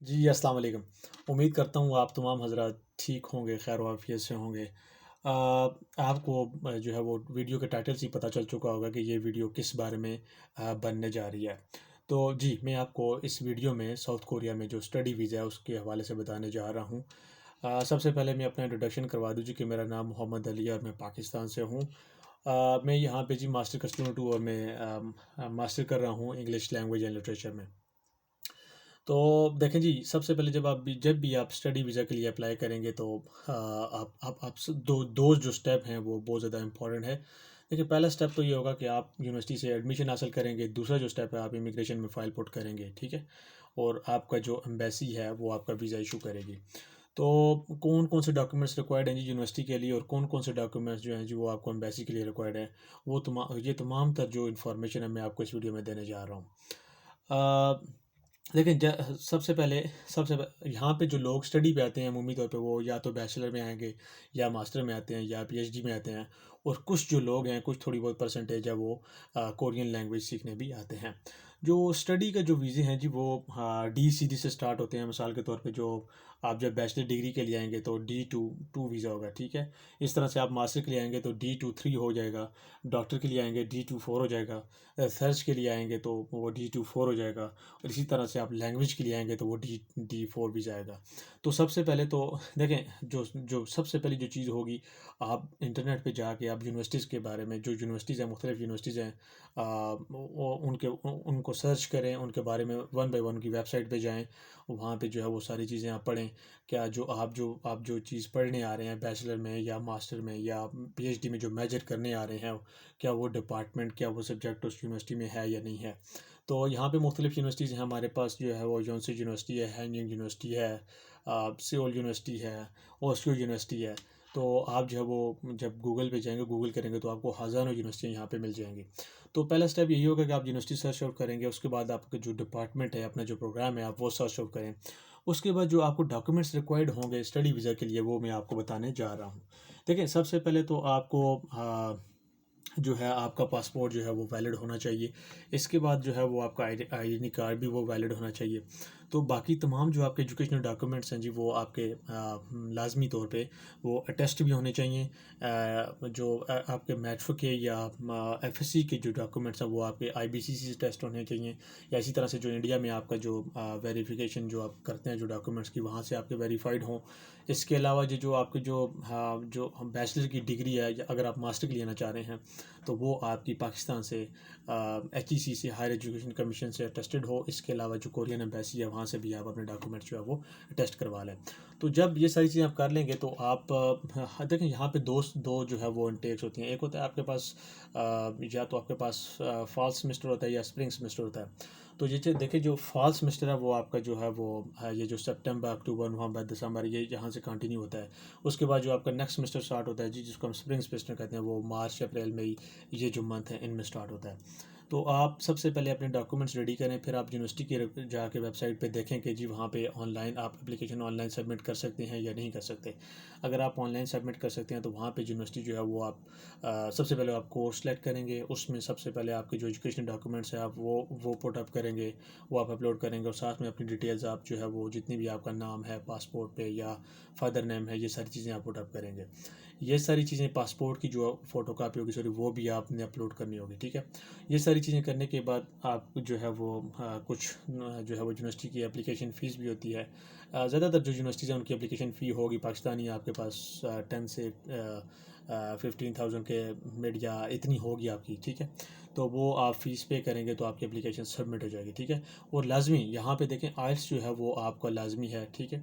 جی السلام علیکم۔ امید کرتا ہوں آپ تمام حضرات ٹھیک ہوں گے، خیر و عافیت سے ہوں گے۔ آپ کو جو ہے وہ ویڈیو کے ٹائٹل سے ہی پتہ چل چکا ہوگا کہ یہ ویڈیو کس بارے میں بننے جا رہی ہے۔ تو جی میں آپ کو اس ویڈیو میں ساؤتھ کوریا میں جو اسٹڈی ویزا ہے اس کے حوالے سے بتانے جا رہا ہوں۔ سب سے پہلے میں اپنا انٹروڈکشن کروا دوں جی کہ میرا نام محمد علی ہے اور میں پاکستان سے ہوں۔ میں یہاں پہ جی ماسٹر کا اسٹوڈنٹ ہوں اور میں ماسٹر کر رہا ہوں انگلش لینگویج اینڈ لٹریچر میں۔ تو دیکھیں جی، سب سے پہلے جب بھی آپ اسٹڈی ویزا کے لیے اپلائی کریں گے تو دو جو اسٹیپ ہیں وہ بہت زیادہ امپورٹنٹ ہے۔ دیکھیں پہلا اسٹیپ تو یہ ہوگا کہ آپ یونیورسٹی سے ایڈمیشن حاصل کریں گے، دوسرا جو اسٹیپ ہے آپ امیگریشن میں فائل پٹ کریں گے، ٹھیک ہے، اور آپ کا جو ایمبیسی ہے وہ آپ کا ویزا ایشو کرے گی۔ تو کون کون سے ڈاکیومنٹس ریکوائرڈ ہیں جی یونیورسٹی کے لیے اور کون کون سے ڈاکیومنٹس جو ہیں جی وہ آپ کو ایمبیسی کے لیے ریکوائرڈ ہیں، یہ تمام تر جو انفارمیشن ہے میں آپ کو اس ویڈیو میں دینے جا رہا ہوں۔ لیکن یہاں پہ جو لوگ اسٹڈی پہ آتے ہیں عمومی طور پہ وہ یا تو بیچلر میں آئیں گے یا ماسٹر میں آتے ہیں یا پی ایچ ڈی میں آتے ہیں، اور کچھ جو لوگ ہیں کچھ تھوڑی بہت پرسنٹیج ہے وہ کورین لینگویج سیکھنے بھی آتے ہیں۔ جو اسٹڈی کا جو ویزے ہیں جی وہ ڈی سی ڈی سے سٹارٹ ہوتے ہیں۔ مثال کے طور پہ جو آپ جب بیچلر ڈگری کے لیے آئیں گے تو ڈی 2 ویزا ہوگا، ٹھیک ہے۔ اس طرح سے آپ ماسٹر کے لیے آئیں گے تو D2 3 ہو جائے گا، ڈاکٹر کے لیے آئیں گے D2 4 ہو جائے گا، ریسرچ کے لیے آئیں گے تو وہ D2 4 ہو جائے گا، اور اسی طرح سے آپ لینگویج کے لیے آئیں گے تو وہ D4 بھی جائے گا۔ تو سب سے پہلے تو دیکھیں جو سب سے پہلی جو چیز ہوگی، آپ انٹرنیٹ پہ جا کے آپ یونیورسٹیز کے بارے میں، جو یونیورسٹیز ہیں مختلف یونیورسٹیز ہیں، ان کو سرچ کریں، ان کے بارے میں 1 by 1 کی ویب سائٹ پہ جائیں، وہاں پہ جو ہے وہ ساری چیزیں آپ پڑھیں۔ کیا آپ جو چیز پڑھنے آ رہے ہیں بیچلر میں یا ماسٹر میں یا پی ایچ ڈی میں جو میجر کرنے آ رہے ہیں، کیا وہ ڈپارٹمنٹ، کیا وہ سبجیکٹ اس یونیورسٹی میں ہے یا نہیں ہے۔ تو یہاں پہ مختلف یونیورسٹیز ہیں ہمارے پاس، جو ہے وہ یونسی یونیورسٹی ہے، ہینینگ یونیورسٹی ہے، سیول یونیورسٹی ہے، اوسیو یونیورسٹی ہے۔ تو آپ جو ہے وہ جب گوگل پہ جائیں گے، گوگل کریں گے تو آپ کو ہزاروں یونیورسٹیاں یہاں پہ مل جائیں گی۔ تو پہلا اسٹیپ یہی ہوگا کہ آپ یونیورسٹی سرچ آؤٹ کریں گے، اس کے بعد آپ کا جو ڈپارٹمنٹ ہے، اپنا جو پروگرام ہے آپ وہ سرچ آؤٹ کریں۔ اس کے بعد جو آپ کو ڈاکیومنٹس ریکوائرڈ ہوں گے اسٹڈی ویزا کے لیے وہ میں آپ کو بتانے جا رہا ہوں۔ دیکھیں سب سے پہلے تو آپ کو جو ہے آپ کا پاسپورٹ جو ہے وہ ویلڈ ہونا چاہیے۔ اس کے بعد جو ہے وہ آپ کا آئی ڈی کارڈ بھی وہ ویلڈ ہونا چاہیے۔ تو باقی تمام جو آپ کے ایجوکیشنل ڈاکیومنٹس ہیں جی وہ آپ کے لازمی طور پہ وہ اٹیسٹ بھی ہونے چاہیے۔ جو آپ کے میٹرک کے یا ایف ایس سی کے جو ڈاکیومنٹس ہیں وہ آپ کے آئی بی سی سی سے ٹیسٹ ہونے چاہیے، یا اسی طرح سے جو انڈیا میں آپ کا جو ویریفیکیشن جو آپ کرتے ہیں جو ڈاکیومنٹس کی، وہاں سے آپ کے ویریفائڈ ہوں۔ اس کے علاوہ جو آپ کے جو بیچلر کی ڈگری ہے، یا اگر آپ ماسٹر کی لینا چاہ رہے ہیں تو وہ آپ کی پاکستان سے ایچ ای سی سے، ہائر ایجوکیشن کمیشن سے اٹیسٹڈ ہو۔ اس کے علاوہ جو کورین ایمبیسی ہے وہاں سے بھی آپ اپنے ڈاکیومنٹ جو ہے وہ ٹیسٹ کروا لیں۔ تو جب یہ ساری چیزیں آپ کر لیں گے تو آپ دیکھیں یہاں پہ دو جو ہے وہ انٹیکس ہوتی ہیں۔ ایک ہوتا ہے آپ کے پاس یا تو آپ کے پاس فال سیمسٹر ہوتا ہے یا اسپرنگ سیمسٹر ہوتا ہے۔ تو یہ دیکھیں جو فال سیمسٹر ہے وہ آپ کا جو ہے وہ یہ جو سپٹمبر، اکتوبر، نومبر، دسمبر، یہ یہاں سے کنٹینیو ہوتا ہے۔ اس کے بعد جو آپ کا نیکسٹ سیمسٹر اسٹارٹ ہوتا ہے جی، جس کو ہم اسپرنگ سیمسٹر کہتے ہیں، وہ مارچ، اپریل، مئی، یہ جو منتھ ہیں ان میں اسٹارٹ ہوتا ہے۔ تو آپ سب سے پہلے اپنے ڈاکیومنٹس ریڈی کریں، پھر آپ یونیورسٹی کی جا کے ویب سائٹ پہ دیکھیں کہ جی وہاں پہ آن لائن آپ اپلیکیشن آن لائن سبمٹ کر سکتے ہیں یا نہیں کر سکتے۔ اگر آپ آن لائن سبمٹ کر سکتے ہیں تو وہاں پہ یونیورسٹی جو ہے وہ آپ سب سے پہلے آپ کورس سلیکٹ کریں گے، اس میں سب سے پہلے آپ کے جو ایجوکیشن ڈاکیومنٹس ہیں آپ وہ پٹ اپ کریں گے، وہ آپ اپلوڈ کریں گے، اور ساتھ میں اپنی ڈیٹیلز آپ جو ہے وہ جتنی بھی آپ کا نام ہے پاسپورٹ پہ یا فادر نیم ہے، یہ ساری چیزیں آپ پٹ اپ کریں گے۔ یہ ساری چیزیں پاسپورٹ کی جو فوٹو کاپی ہوگی سوری وہ بھی آپ نے اپلوڈ کرنی ہوگی، ٹھیک ہے۔ یہ ساری چیزیں کرنے کے بعد آپ جو ہے وہ کچھ جو ہے وہ یونیورسٹی کی اپلیکیشن فیس بھی ہوتی ہے۔ زیادہ تر جو یونیورسٹیز ہیں ان کی اپلیکیشن فی ہوگی پاکستانی آپ کے پاس 10 سے 15,000 کے مڈ یا اتنی ہوگی آپ کی، ٹھیک ہے۔ تو وہ آپ فیس پے کریں گے تو آپ کی اپلیکیشن سبمٹ ہو جائے گی، ٹھیک ہے۔ اور لازمی یہاں پہ دیکھیں آئلس جو ہے وہ آپ کا لازمی ہے، ٹھیک ہے۔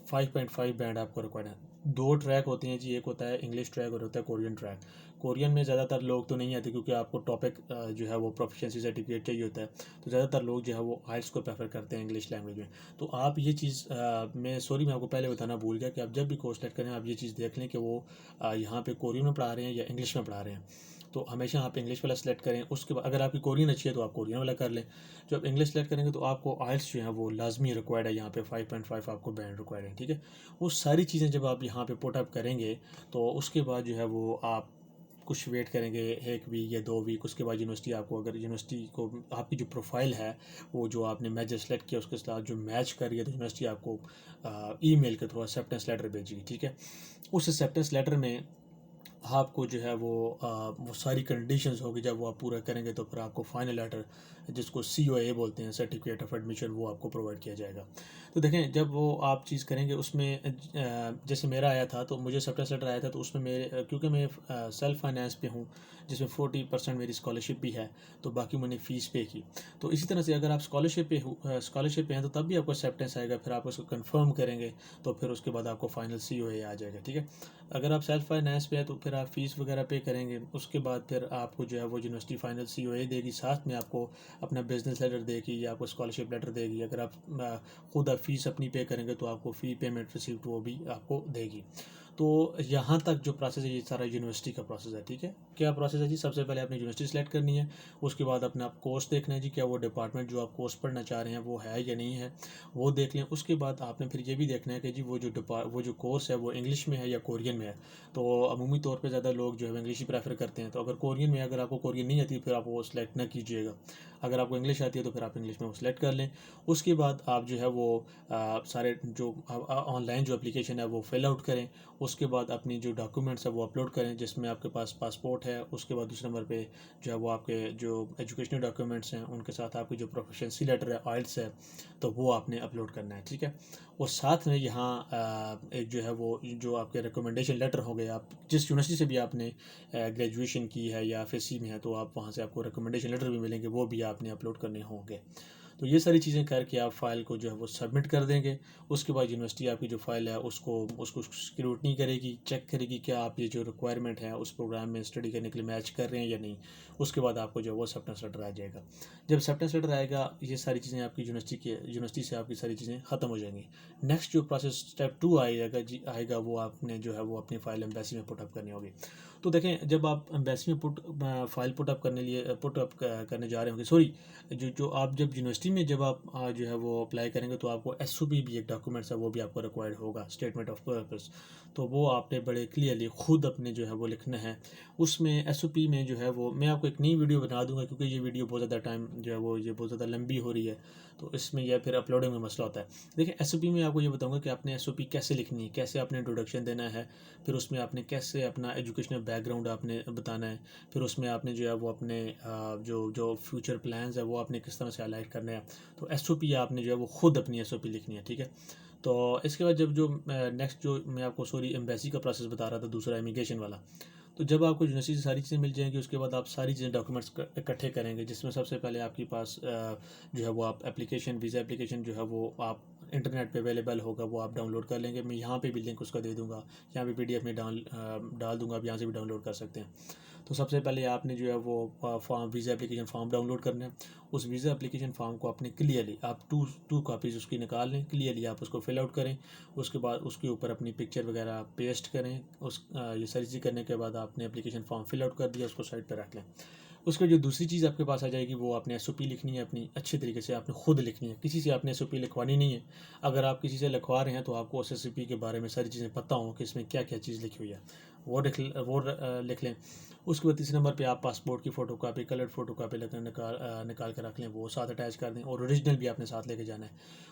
5.5 بینڈ آپ کو ریکوائرڈ ہے۔ دو ٹریک ہوتے ہیں جی، ایک ہوتا ہے انگلش ٹریک اور ہوتا ہے کورین ٹریک۔ کورین میں زیادہ تر لوگ تو نہیں آتے کیونکہ آپ کو ٹاپک جو ہے وہ پروفیشنسی سرٹیفکیٹ چاہیے ہوتا ہے، تو زیادہ تر لوگ جو ہے وہ آئلس کو پریفر کرتے ہیں انگلش لینگویج میں۔ تو آپ یہ چیز میں آپ کو پہلے بتانا بھول گیا کہ آپ جب بھی کورس سلیکٹ کریں آپ یہ چیز دیکھ لیں کہ وہ یہاں پہ کورین میں پڑھا رہے ہیں یا انگلش میں پڑھا رہے ہیں۔ تو ہمیشہ آپ انگلش والا سلیکٹ کریں، اس کے بعد اگر آپ کی کورین اچھی ہے تو آپ کورین والا کر لیں۔ جب انگلش سلیکٹ کریں گے تو آپ کو آئلس جو ہے وہ لازمی ریکوائرڈ ہے، یہاں پہ 5.5 آپ کو بینڈ ریکوائرڈ ہے، ٹھیک ہے۔ وہ ساری چیزیں جب آپ یہاں پہ پٹ اپ کریں گے تو اس کے بعد جو ہے وہ آپ کچھ ویٹ کریں گے 1 ویک یا 2 ویک. اس کے بعد یونیورسٹی آپ کو، اگر یونیورسٹی کو آپ کی جو پروفائل ہے وہ جو آپ نے میجر سلیکٹ کیا اس کے ساتھ جو میچ کر رہی ہے، تو یونیورسٹی آپ کو ای میل کے تھرو ایکسیپٹنس لیٹر بھیجے گی. ٹھیک ہے. اس ایکسیپٹنس لیٹر میں آپ کو جو ہے وہ ساری کنڈیشنز ہوگی. جب وہ آپ پورا کریں گے تو پھر آپ کو فائنل لیٹر، جس کو COA بولتے ہیں، سرٹیفکیٹ آف ایڈمیشن، وہ آپ کو پرووائڈ کیا جائے گا. تو دیکھیں جب وہ آپ چیز کریں گے اس میں جیسے میرا آیا تھا، تو مجھے ایکسیپٹنس لیٹر آیا تھا، تو اس میں میرے کیونکہ میں سیلف فائنینس پہ ہوں، جس میں 40% میری اسکالرشپ بھی ہے، تو باقی میں نے فیس پے کی. تو اسی طرح سے اگر آپ اسکالرشپ پہ ہیں تو تب بھی آپ کو ایکسیپٹنس آئے گا. پھر آپ اس کو کنفرم کریں گے تو پھر اس کے بعد آپ کو فائنل COA آ جائے گا. ٹھیک ہے. اگر آپ سیلف فائنینس پہ ہیں تو پھر آپ فیس وغیرہ پے کریں گے. اس کے بعد پھر آپ کو جو ہے وہ یونیورسٹی فائنل COA دے گی، ساتھ میں آپ کو اپنا بزنس لیٹر دے گی یا آپ کو اسکالرشپ لیٹر دے گی. اگر آپ خود آپ فیس اپنی پے کریں گے تو آپ کو فی پیمنٹ ریسیپٹ وہ بھی آپ کو دے گی. تو یہاں تک جو پروسیس ہے یہ سارا یونیورسٹی کا پروسیس ہے. ٹھیک ہے. کیا پروسیس ہے جی؟ سب سے پہلے آپ نے یونیورسٹی سلیکٹ کرنی ہے. اس کے بعد اپنا آپ کورس دیکھنا ہے جی، کیا وہ ڈپارٹمنٹ جو آپ کورس پڑھنا چاہ رہے ہیں وہ ہے یا نہیں ہے، وہ دیکھ لیں. اس کے بعد آپ نے پھر یہ بھی دیکھنا ہے کہ جی وہ جو کورس ہے وہ انگلش میں ہے یا کورین میں ہے. تو عمومی طور پہ زیادہ لوگ جو ہے انگلش ہی پریفر کرتے ہیں. تو اگر کورین میں، اگر آپ کو کورین نہیں آتی پھر آپ وہ سلیکٹ نہ کیجیے گا. اگر آپ کو انگلش آتی ہے تو پھر آپ انگلش میں وہ سلیکٹ کر لیں. اس کے بعد آپ جو ہے وہ سارے جو آن لائن جو اپلیکیشن ہے وہ فل آؤٹ کریں. اس کے بعد اپنی جو ڈاکومنٹس ہے وہ اپلوڈ کریں، جس میں آپ کے پاس پاسپورٹ ہے. اس کے بعد دوسرے نمبر پہ جو ہے وہ آپ کے جو ایجوکیشنل ڈاکومنٹس ہیں ان کے ساتھ آپ کی جو پروفیشنسی لیٹر ہے، آئلٹس ہے، تو وہ آپ نے اپلوڈ کرنا ہے. ٹھیک ہے. اور ساتھ میں یہاں ایک جو ہے وہ جو آپ کے ریکمنڈیشن لیٹر ہو گئے، آپ جس یونیورسٹی سے بھی آپ نے گریجویشن کی ہے یا FSC میں ہے تو آپ وہاں سے آپ کو ریکمنڈیشن لیٹر بھی ملیں گے، وہ بھی آپ نے اپلوڈ کرنے ہوں گے. تو یہ ساری چیزیں کر کے آپ فائل کو جو ہے وہ سبمٹ کر دیں گے. اس کے بعد یونیورسٹی آپ کی جو فائل ہے اس کو اسکروٹنی کرے گی، چیک کرے گی کیا آپ یہ جو ریکوائرمنٹ ہے اس پروگرام میں اسٹڈی کرنے کے لیے میچ کر رہے ہیں یا نہیں. اس کے بعد آپ کو جو ہے وہ ایکسیپٹنس لیٹر آ جائے گا. جب ایکسیپٹنس لیٹر آئے گا یہ ساری چیزیں آپ کی یونیورسٹی سے آپ کی ساری چیزیں ختم ہو جائیں گی. نیکسٹ جو پروسیس اسٹیپ 2 آئے گا وہ آپ نے جو ہے وہ اپنی فائل ایمبیسی میں پٹ اپ کرنی ہوگی. تو دیکھیں جب آپ ایمبیسی میں فائل پٹ اپ کرنے جا رہے ہوں گے، جو آپ جب یونیورسٹی میں جب آپ جو ہے وہ اپلائی کریں گے تو آپ کو SOP بھی ایک ڈاکومنٹس ہے وہ بھی آپ کو ریکوائرڈ ہوگا، اسٹیٹمنٹ آف پرپز. تو وہ آپ نے بڑے کلیئرلی خود اپنے جو ہے وہ لکھنا ہے. اس میں SOP میں جو ہے وہ میں آپ کو ایک نئی ویڈیو بنا دوں گا، کیونکہ یہ ویڈیو بہت زیادہ ٹائم جو ہے وہ یہ بہت زیادہ لمبی ہو رہی ہے، تو اس میں یہ پھر اپلوڈنگ میں مسئلہ ہوتا ہے. دیکھیں SOP میں آپ کو یہ بتاؤں گا کہ آپ نے SOP کیسے لکھنی ہے، کیسے آپ نے انٹروڈکشن دینا ہے، پھر اس میں آپ نے کیسے اپنا ایجوکیشنل بیک گراؤنڈ آپ نے بتانا ہے، پھر اس میں آپ نے جو ہے وہ اپنے جو فیوچر پلانز ہے وہ آپ نے کس طرح سے ہائلائٹ کرنا ہے. تو SOP آپ نے جو ہے وہ خود اپنی SOP لکھنی ہے. ٹھیک ہے. تو اس کے بعد جو نیکسٹ جو میں آپ کو ایمبیسی کا پروسیس بتا رہا تھا دوسرا امیگریشن والا، تو جب آپ کو یونیورسٹی سے ساری چیزیں مل جائیں گی اس کے بعد آپ ساری چیزیں ڈاکومنٹس اکٹھے کریں گے، جس میں سب سے پہلے آپ کے پاس جو ہے وہ آپ ویزا اپلیکیشن جو ہے وہ آپ انٹرنیٹ پہ اویلیبل ہوگا، وہ آپ ڈاؤن لوڈ کر لیں گے. میں یہاں پہ بھی لنک اس کا دے دوں گا، یہاں پہ PDF میں ڈال دوں گا، آپ یہاں سے بھی ڈاؤن لوڈ کر سکتے ہیں. تو سب سے پہلے آپ نے جو ہے وہ visa application form download کرنا ہے. اس ویزا اپلیکیشن فارم کو اپنے کلیئرلی آپ ٹو کاپیز اس کی نکال لیں، کلیئرلی آپ اس کو فل آؤٹ کریں. اس کے بعد اس کے اوپر اپنی پکچر وغیرہ پیسٹ کریں. یہ ساری چیزیں کرنے کے بعد آپ نے اپلیکیشن فارم فل آؤٹ کر دیا، اس کو سائڈ پہ رکھ لیں. اس کے جو دوسری چیز آپ کے پاس آ جائے گی وہ آپ نے SOP لکھنی ہے، اپنی اچھے طریقے سے آپ نے خود لکھنی ہے، کسی سے آپ نے SOP لکھوانی نہیں ہے. اگر آپ کسی سے لکھوا رہے ہیں تو آپ کو اس SOP کے بارے میں ساری چیزیں پتہ ہوں کہ اس میں کیا کیا چیز لکھی ہوئی ہے، وہ لکھ لیں. اس کے بعد تیسرے نمبر پہ آپ پاسپورٹ کی photo copy, coloured photo copy نکال کر رکھ لیں، وہ ساتھ اٹیچ کر دیں، اور اوریجنل بھی آپ نے ساتھ لے کے جانا ہے.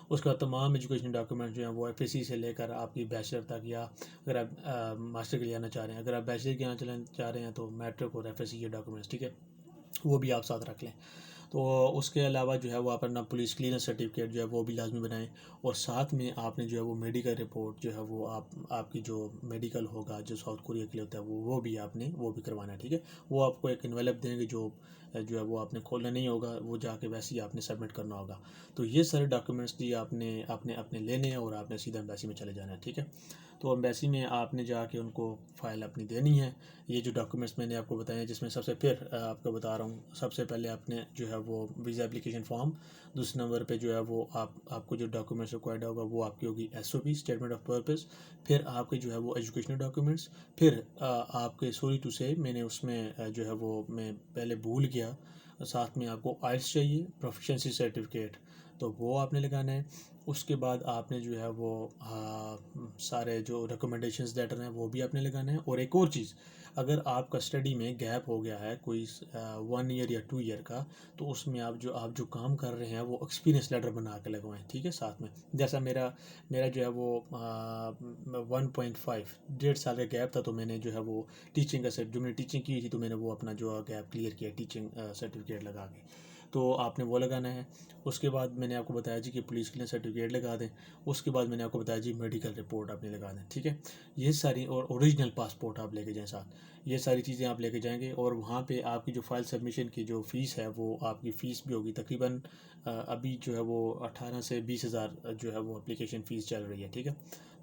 اس کے بعد تمام ایجوکیشن ڈاکومنٹ جو ہیں وہ FSC سے لے کر آپ کی بیچلر تک، یا اگر آپ ماسٹر کے لیے آنا چاہ رہے ہیں، اگر آپ بیچلر کے آنا چاہ رہے ہیں تو میٹرک اور FSC کے ڈاکومنٹس، ٹھیک ہے، وہ بھی آپ ساتھ رکھ لیں. تو اس کے علاوہ جو ہے وہ آپ اپنا پولیس کلیئرنس سرٹیفکیٹ جو ہے وہ بھی لازمی بنائیں. اور ساتھ میں آپ نے جو ہے وہ میڈیکل رپورٹ جو ہے وہ آپ کی جو میڈیکل ہوگا جو ساؤتھ کوریا کے لیے ہوتا ہے وہ بھی آپ نے وہ بھی کروانا ہے. ٹھیک ہے. وہ آپ کو ایک انویلپ دیں گے جو ہے وہ آپ نے کھولنا نہیں ہوگا، وہ جا کے ویسے ہی آپ نے سبمٹ کرنا ہوگا. تو یہ سارے ڈاکومنٹس دی آپ نے اپنے لینے ہیں اور آپ نے سیدھا ایمبیسی میں چلے جانا ہے. ٹھیک ہے. تو ایمبیسی میں آپ نے جا کے ان کو فائل اپنی دینی ہے. یہ جو ڈاکومنٹس میں نے آپ کو بتائے ہیں، جس میں سب سے پھر آپ کو بتا رہا ہوں، سب سے پہلے آپ نے جو ہے وہ ویزا اپلیکیشن فارم، دوسرے نمبر پہ جو ہے وہ آپ کو جو ڈاکومنٹس ریکوائرڈ ہوگا وہ آپ کی ہوگی SOP اسٹیٹمنٹ آف پرپز، پھر آپ کے جو ہے وہ ایجوکیشنل ڈاکومنٹس، پھر آپ کے سوری ٹو سے میں نے اس میں جو ہے وہ میں پہلے بھول گیا، ساتھ میں آپ کو آئلٹس چاہیے، پروفیشنسی سرٹیفکیٹ، تو وہ آپ نے لگانا ہے۔ اس کے بعد آپ نے جو ہے وہ سارے جو ریکومنڈیشنز لیٹر ہیں وہ بھی آپ نے لگانا ہے۔ اور ایک اور چیز، اگر آپ کا اسٹڈی میں گیپ ہو گیا ہے کوئی 1 ایئر یا 2 ایئر کا، تو اس میں آپ جو کام کر رہے ہیں وہ ایکسپیرینس لیٹر بنا کے لگوائیں، ٹھیک ہے، ساتھ میں۔ جیسا میرا جو ہے وہ 1.5 1.5 سال کا گیپ تھا، تو میں نے جو ہے وہ ٹیچنگ کا جو میں نے ٹیچنگ کی تھی، تو میں نے وہ اپنا جو گیپ کلیئر کیا ٹیچنگ سرٹیفکیٹ لگا کے، تو آپ نے وہ لگانا ہے۔ اس کے بعد میں نے آپ کو بتایا جی کہ پولیس کلیئرنس سرٹیفکیٹ لگا دیں۔ اس کے بعد میں نے آپ کو بتایا جی میڈیکل رپورٹ آپ نے لگا دیں، ٹھیک ہے۔ یہ ساری، اور اوریجنل پاسپورٹ آپ لے کے جائیں ساتھ، یہ ساری چیزیں آپ لے کے جائیں گے۔ اور وہاں پہ آپ کی جو فائل سبمیشن کی جو فیس ہے، وہ آپ کی فیس بھی ہوگی تقریباً ابھی جو ہے وہ 18 سے 20 ہزار جو ہے وہ اپلیکیشن فیس چل رہی ہے، ٹھیک ہے۔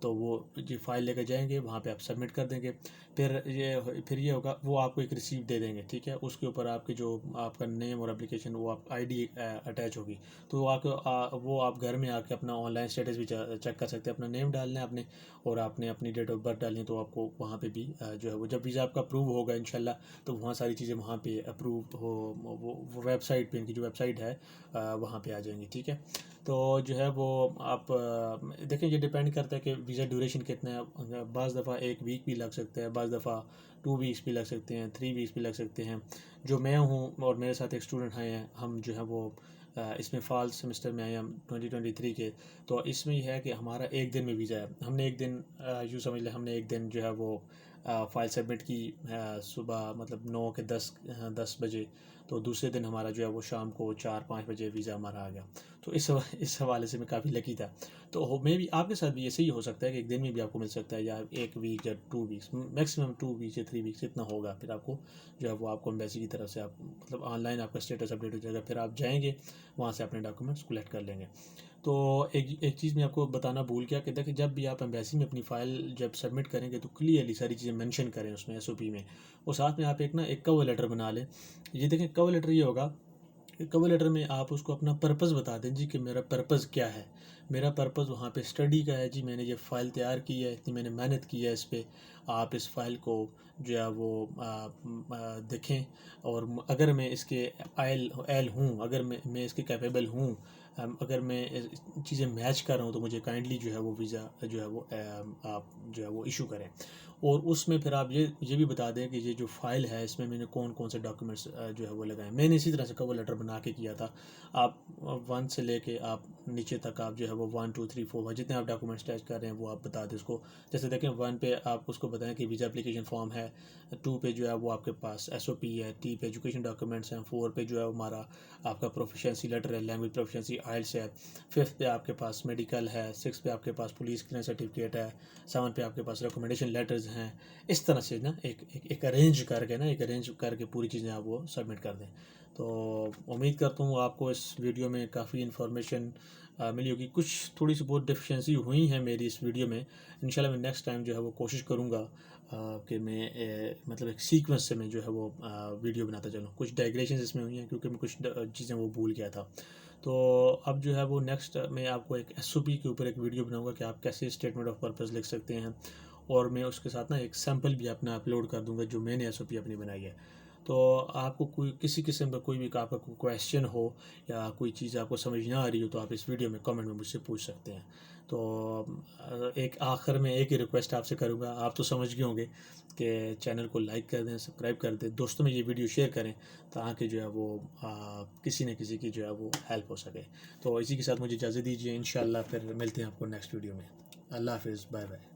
تو وہ جی فائل لے کے جائیں گے، وہاں پہ آپ سبمٹ کر دیں گے۔ پھر یہ ہوگا، وہ آپ کو ایک ریسیپٹ دے دیں گے، ٹھیک ہے۔ اس کے اوپر آپ کے جو آپ کا نیم اور اپلیکیشن، وہ آپ آئی ڈی اٹیچ ہوگی، تو وہ آپ گھر میں آ کے اپنا آن لائن اسٹیٹس بھی چیک کر سکتے ہیں۔ اپنا نیم ڈالنا ہے آپ نے، اور آپ نے اپنی ڈیٹ آف برتھ ڈالنی ہے، تو آپ کو وہاں پہ بھی جو ہے وہ جب ویزا آپ کا اپروو ہوگا انشاءاللہ، تو وہاں ساری چیزیں وہاں پہ اپروو ہو، وہ ویب سائٹ پہ، ان کی جو ویب سائٹ ہے وہاں پہ آ جائیں گی، ٹھیک ہے۔ تو جو ہے وہ آپ دیکھیں، یہ ڈیپینڈ کرتا ہے کہ ویزا ڈیوریشن کتنا ہے۔ بعض دفعہ 1 ویک بھی لگ سکتا ہے، بعض دفعہ 2 ویکس بھی لگ سکتے ہیں، 3 ویکس بھی لگ سکتے ہیں۔ جو میں ہوں اور میرے ساتھ ایک اسٹوڈنٹ آئے ہیں، ہم جو ہے وہ اس میں فال سمسٹر میں آئے ہیں ہم 2023 کے، تو اس میں یہ ہے کہ ہمارا 1 دن میں ویزا ہے۔ ہم نے 1 دن یوں سمجھ لیں، ہم نے 1 دن جو ہے وہ فائل سبمٹ کی صبح مطلب 9 کے 10 بجے، تو دوسرے دن ہمارا جو ہے وہ شام کو 4-5 بجے ویزا ہمارا آ گیا۔ تو اس حوالے سے میں کافی لکی تھا۔ تو میں بھی آپ کے ساتھ بھی ایسے ہی ہو سکتا ہے کہ 1 دن میں بھی آپ کو مل سکتا ہے، یا 1 ویک یا 2 ویکس، میکسیمم 2 ویکس یا 3 ویکس اتنا ہوگا۔ پھر آپ کو جو ہے وہ آپ کو ایمبیسی کی طرف سے آپ مطلب آن لائن آپ کا اسٹیٹس اپڈیٹ ہو جائے گا، پھر آپ جائیں گے وہاں سے اپنے ڈاکومنٹس کلیکٹ کر لیں گے۔ تو ایک چیز میں آپ کو بتانا بھول گیا کہ دیکھیں، جب بھی آپ ایمبیسی میں اپنی فائل جب سبمٹ کریں گے، تو کلیئرلی ساری چیزیں مینشن کریں اس میں SOP میں، اور ساتھ میں آپ ایک کور لیٹر بنا لیں۔ یہ دیکھیں، کور لیٹر یہ ہوگا، کور لیٹر میں آپ اس کو اپنا پرپز بتا دیں جی کہ میرا پرپز کیا ہے۔ میرا پرپز وہاں پہ اسٹڈی کا ہے جی، میں نے یہ فائل تیار کی ہے، اتنی میں نے محنت کی ہے اس پہ، آپ اس فائل کو جو ہے وہ دیکھیں، اور اگر میں اس کے ایل ہوں، اگر میں اس کے کیپیبل ہوں، اگر میں چیزیں میچ کر رہا ہوں، تو مجھے کائنڈلی جو ہے وہ ویزا جو ہے وہ آپ جو ہے وہ ایشو کریں۔ اور اس میں پھر آپ یہ بھی بتا دیں کہ یہ جو فائل ہے، اس میں میں نے کون سے ڈاکومنٹس جو ہے وہ لگائے۔ میں نے اسی طرح سے کور لیٹر بنا کے کیا تھا۔ آپ 1 سے لے کے آپ نیچے تک آپ جو ہے وہ 1 2 3 4 جتنے آپ ڈاکومنٹس اٹیچ کر رہے ہیں وہ آپ بتا دیں اس کو۔ جیسے دیکھیں 1 پہ آپ اس کو بتائیں کہ ویزا اپلیکیشن فارم ہے، 2 پہ جو ہے وہ آپ کے پاس SOP ہے، 3 پہ ایجوکیشن ڈاکومنٹس ہیں، 4 پہ جو ہے ہمارا آپ کا پروفیشنسی لیٹر ہے، لینگویج پروفیشنسی IELTS ہے، 5 پہ آپ کے پاس میڈیکل ہے، 6 پہ آپ کے پاس پولیس کلیئرنس سرٹیفکیٹ ہے، 7 پہ آپ کے پاس ریکومنڈیشن لیٹرز ہیں۔ اس طرح سے نا ایک ارینج کر کے پوری چیزیں آپ وہ سبمٹ کر دیں۔ تو امید کرتا ہوں آپ کو اس ویڈیو میں کافی انفارمیشن ملی ہوگی۔ کچھ تھوڑی سی بہت ڈیفیشنسی ہوئی ہیں میری اس ویڈیو میں، انشاءاللہ میں نیکسٹ ٹائم جو ہے وہ کوشش کروں گا کہ میں مطلب ایک سیکوینس سے میں جو ہے وہ ویڈیو بناتا چلوں۔ کچھ ڈائگریشنز اس میں ہوئی ہیں کیونکہ میں کچھ چیزیں وہ بھول گیا تھا۔ تو اب جو ہے وہ نیکسٹ میں آپ کو ایک SOP کے اوپر ایک ویڈیو بناؤں گا کہ آپ کیسے اسٹیٹمنٹ آف پرپز لکھ سکتے ہیں، اور میں اس کے ساتھ نا ایک سیمپل بھی اپنا اپلوڈ کر دوں گا جو میں نے SOP اپنی بنائی ہے۔ تو آپ کو کسی قسم کا کوئی بھی آپ کا کوئی کویشچن ہو، یا کوئی چیز آپ کو سمجھ نہ آ رہی ہو، تو آپ اس ویڈیو میں کامنٹ میں مجھ سے پوچھ سکتے ہیں۔ تو ایک آخر میں ایک ہی ریکویسٹ آپ سے کروں گا، آپ تو سمجھ گئے ہوں گے کہ چینل کو لائک کر دیں، سبسکرائب کر دیں، دوستوں میں یہ ویڈیو شیئر کریں، تاکہ جو ہے وہ کسی نہ کسی کی جو ہے وہ ہیلپ ہو سکے۔ تو اسی کے ساتھ مجھے اجازت دیجیے، انشاءاللہ پھر ملتے ہیں آپ کو نیکسٹ ویڈیو میں۔ اللہ حافظ، بائے بائے۔